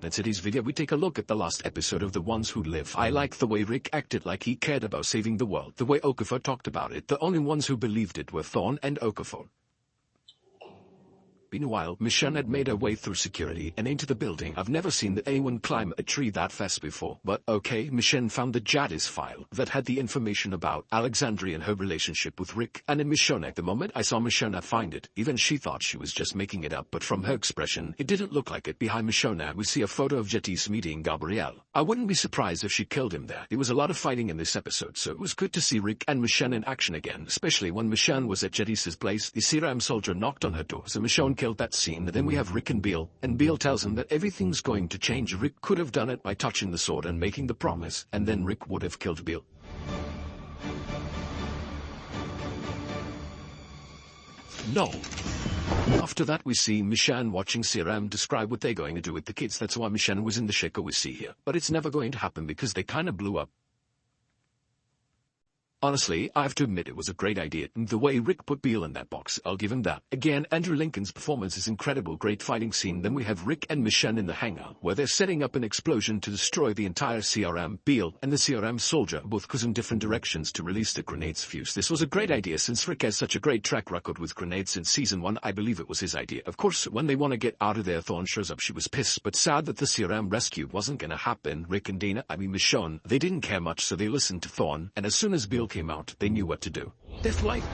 In today's video we take a look at the last episode of The Ones Who Live. I like the way Rick acted like he cared about saving the world, the way Okafor talked about it. The only ones who believed it were Thawne and Okafor. Meanwhile, Michonne had made her way through security and into the building. I've never seen anyone climb a tree that fast before, but okay, Michonne found the Jadis file that had the information about Alexandria and her relationship with Rick. And in Michonne, at the moment I saw Michonne find it, even she thought she was just making it up, but from her expression, it didn't look like it. Behind Michonne, we see a photo of Jadis meeting Gabrielle. I wouldn't be surprised if she killed him there. There was a lot of fighting in this episode, so it was good to see Rick and Michonne in action again, especially when Michonne was at Jadis's place. The CRM soldier knocked on her door, so Michonne killed that scene. Then we have Rick and Beale tells him that everything's going to change. Rick could have done it by touching the sword and making the promise, and then Rick would have killed Beale. No. After that we see Michonne watching CRM describe what they're going to do with the kids. That's why Michonne was in the shaker we see here. But it's never going to happen because they kinda blew up. Honestly, I have to admit it was a great idea. The way Rick put Beale in that box, I'll give him that. Again, Andrew Lincoln's performance is incredible. Great fighting scene. Then we have Rick and Michonne in the hangar, where they're setting up an explosion to destroy the entire CRM. Beale and the CRM soldier both goes in different directions to release the grenade's fuse. This was a great idea since Rick has such a great track record with grenades since season 1. I believe it was his idea. Of course, when they want to get out of there, Thawne shows up. She was pissed, but sad that the CRM rescue wasn't gonna happen. Rick and Michonne, they didn't care much, so they listened to Thawne, and as soon as Beale came out, they knew what to do. Death light.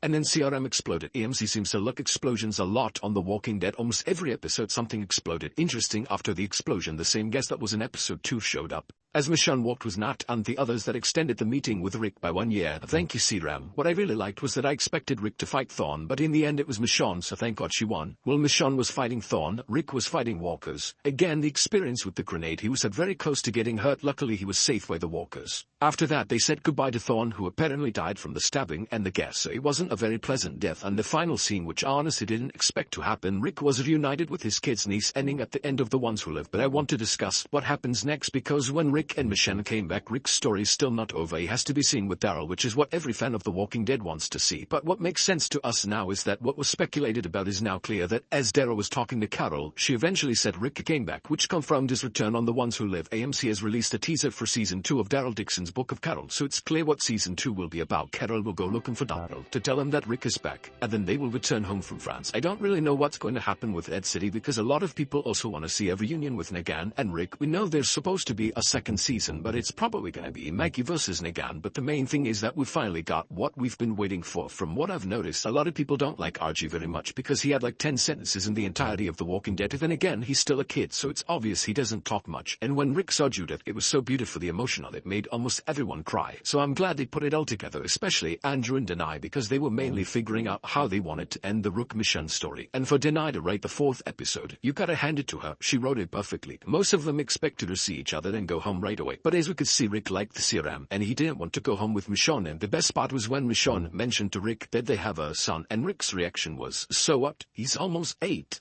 And then CRM exploded. AMC seems to like explosions a lot on The Walking Dead. Almost every episode something exploded. Interesting, after the explosion the same guest that was in episode 2 showed up. As Michonne walked with Nat and the others, that extended the meeting with Rick by 1 year. Thank you, CRM. What I really liked was that I expected Rick to fight Thawne, but in the end it was Michonne, so thank God she won. Well, Michonne was fighting Thawne, Rick was fighting walkers. Again, the experience with the grenade, he was very close to getting hurt. Luckily he was safe by the walkers. After that they said goodbye to Thawne, who apparently died from the stabbing and the gas, so it wasn't a very pleasant death. And the final scene, which I honestly didn't expect to happen, Rick was reunited with his kid's niece, ending at the end of The Ones Who Live. But I want to discuss what happens next, because when Rick and Michonne came back, Rick's story is still not over. He has to be seen with Daryl, which is what every fan of The Walking Dead wants to see. But what makes sense to us now is that what was speculated about is now clear, that as Daryl was talking to Carol, she eventually said Rick came back, which confirmed his return on The Ones Who Live. AMC has released a teaser for season 2 of Daryl Dixon's Book of Carol, so it's clear what season 2 will be about. Carol will go looking for Daryl to tell him that Rick is back, and then they will return home from France. I don't really know what's going to happen with Ed City, because a lot of people also want to see a reunion with Negan and Rick. We know there's supposed to be a second season, but it's probably going to be Maggie versus Negan. But the main thing is that we finally got what we've been waiting for. From what I've noticed, a lot of people don't like Archie very much because he had like 10 sentences in the entirety of The Walking Dead. Then again, he's still a kid, so it's obvious he doesn't talk much. And when Rick saw Judith, it was so beautifully emotional, it made almost everyone cry. So I'm glad they put it all together, especially Andrew and Denai, because they were mainly figuring out how they wanted to end the Rook Michonne story. And for Denai to write the 4th episode, you gotta hand it to her. She wrote it perfectly. Most of them expected to see each other and go home right away. But as we could see, Rick liked the CRM, and he didn't want to go home with Michonne. And the best part was when Michonne mentioned to Rick that they have a son, and Rick's reaction was, so what? He's almost 8.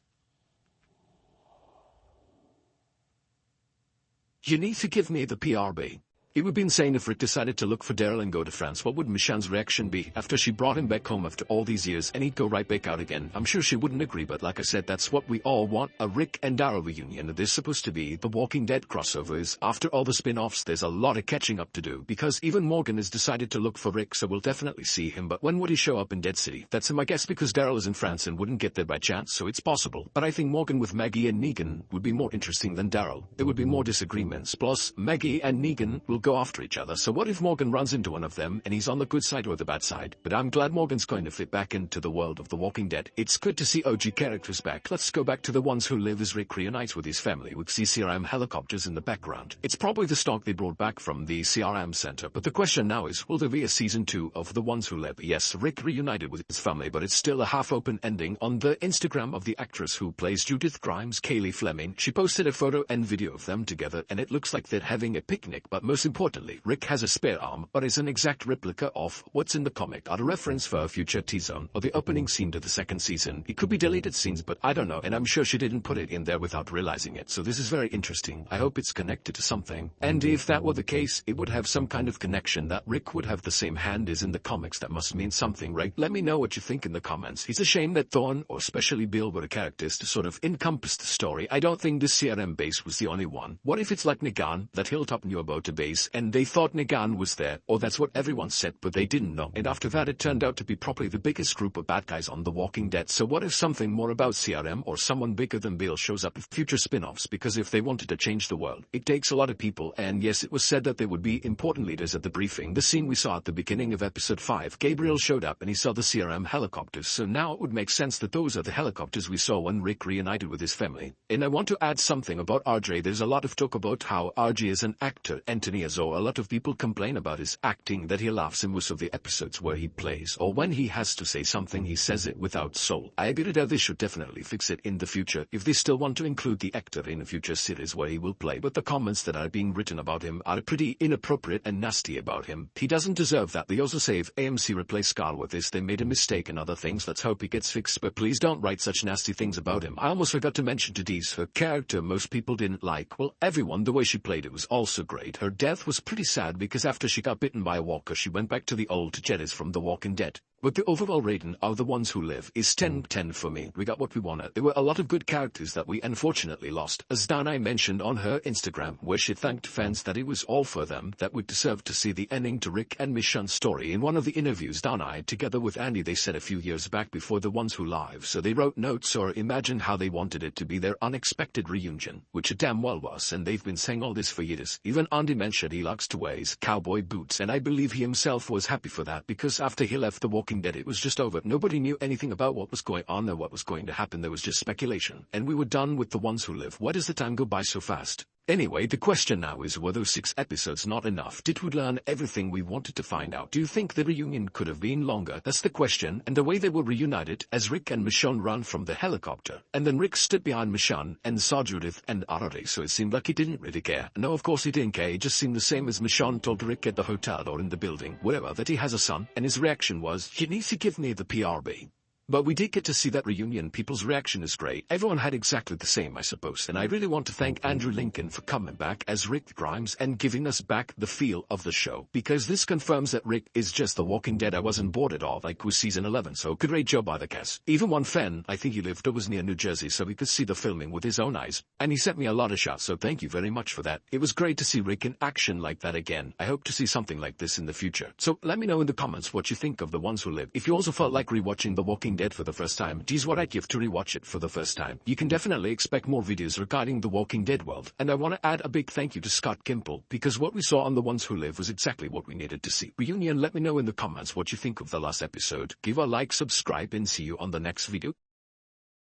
You need to give me the PRB. It would be insane if Rick decided to look for Daryl and go to France. What would Michonne's reaction be after she brought him back home after all these years, and he'd go right back out again? I'm sure she wouldn't agree, but like I said, that's what we all want, a Rick and Daryl reunion. There's supposed to be The Walking Dead crossovers. After all the spin-offs, there's a lot of catching up to do, because even Morgan has decided to look for Rick, so we'll definitely see him. But when would he show up in Dead City? That's my guess, because Daryl is in France and wouldn't get there by chance, so it's possible. But I think Morgan with Maggie and Negan would be more interesting than Daryl. There would be more disagreements. Plus, Maggie and Negan will go after each other. So what if Morgan runs into one of them and he's on the good side or the bad side? But I'm glad Morgan's going to fit back into the world of The Walking Dead. It's good to see OG characters back. Let's go back to The Ones Who Live as Rick reunites with his family with CRM helicopters in the background. It's probably the stock they brought back from the CRM center. But the question now is, will there be a season 2 of The Ones Who Live? Yes, Rick reunited with his family, but it's still a half-open ending. On the Instagram of the actress who plays Judith Grimes, Kaylee Fleming, she posted a photo and video of them together, and it looks like they're having a picnic. But most importantly, Rick has a spare arm, but is an exact replica of what's in the comic, are a reference for a future T-Zone, or the opening scene to the second season. It could be deleted scenes, but I don't know, and I'm sure she didn't put it in there without realizing it, so this is very interesting. I hope it's connected to something. And if that were the case, it would have some kind of connection that Rick would have the same hand as in the comics. That must mean something, right? Let me know what you think in the comments. It's a shame that Thorne, or especially Bill, were the characters to sort of encompass the story. I don't think this CRM base was the only one. What if it's like Negan, that Hilltop knew about the base, and they thought Negan was there, or that's what everyone said, but they didn't know, and after that it turned out to be probably the biggest group of bad guys on The Walking Dead. So what if something more about CRM or someone bigger than Bill shows up in future spin-offs? Because if they wanted to change the world, it takes a lot of people, and yes, it was said that there would be important leaders at the briefing. The scene we saw at the beginning of episode 5, Gabriel showed up and he saw the CRM helicopters, so now it would make sense that those are the helicopters we saw when Rick reunited with his family. And I want to add something about RJ. There's a lot of talk about how RJ is an actor, Anthony Azzo. A lot of people complain about his acting, that he laughs in most of the episodes where he plays, or when he has to say something he says it without soul. I agree that they should definitely fix it in the future if they still want to include the actor in a future series where he will play, but the comments that are being written about him are pretty inappropriate and nasty about him. He doesn't deserve that. They also say if AMC replaced Scar with this, they made a mistake and other things. Let's hope he gets fixed, but please don't write such nasty things about him. I almost forgot to mention to Deez, her character most people didn't like. Well, everyone, the way she played it was also great. Her death was pretty sad because after she got bitten by a walker, she went back to the old Jedis from The Walking Dead. But the overall rating of The Ones Who Live is 10/10 for me. We got what we wanted. There were a lot of good characters that we unfortunately lost, as Dana mentioned on her Instagram, where she thanked fans that it was all for them, that we deserved to see the ending to Rick and Michonne's story. In one of the interviews Dana had together with Andy, they said a few years back before The Ones Who Live, so they wrote notes or imagined how they wanted it to be their unexpected reunion, which it damn well was, and they've been saying all this for years. Even Andy mentioned he likes to wear his cowboy boots, and I believe he himself was happy for that, because after he left The Walking Dead it was just over. Nobody knew anything about what was going on or what was going to happen. There was just speculation, and we were done with The Ones Who Live. Why does the time go by so fast? Anyway, the question now is, were those 6 episodes not enough? Did we learn everything we wanted to find out? Do you think the reunion could have been longer? That's the question. And the way they were reunited, as Rick and Michonne ran from the helicopter, and then Rick stood behind Michonne and saw Judith and RJ, so it seemed like he didn't really care. No, of course he didn't care. It just seemed the same as Michonne told Rick at the hotel or in the building, whatever, that he has a son, and his reaction was, "You need to give me the PRB." But we did get to see that reunion. People's reaction is great. Everyone had exactly the same, I suppose. And I really want to thank Andrew Lincoln for coming back as Rick Grimes and giving us back the feel of the show. Because this confirms that Rick is just The Walking Dead I wasn't bored at all, like with season 11. So great job by the cast. Even one fan, I think he lived or was near New Jersey, so he could see the filming with his own eyes. And he sent me a lot of shots, so thank you very much for that. It was great to see Rick in action like that again. I hope to see something like this in the future. So let me know in the comments what you think of The Ones Who Live. If you also felt like rewatching The Walking Dead for the first time, geez, what I'd give to rewatch it for the first time. You can definitely expect more videos regarding The Walking Dead world, and I want to add a big thank you to Scott Gimple, because what we saw on The Ones Who Live was exactly what we needed to see. Reunion, let me know in the comments what you think of the last episode. Give a like, subscribe, and see you on the next video.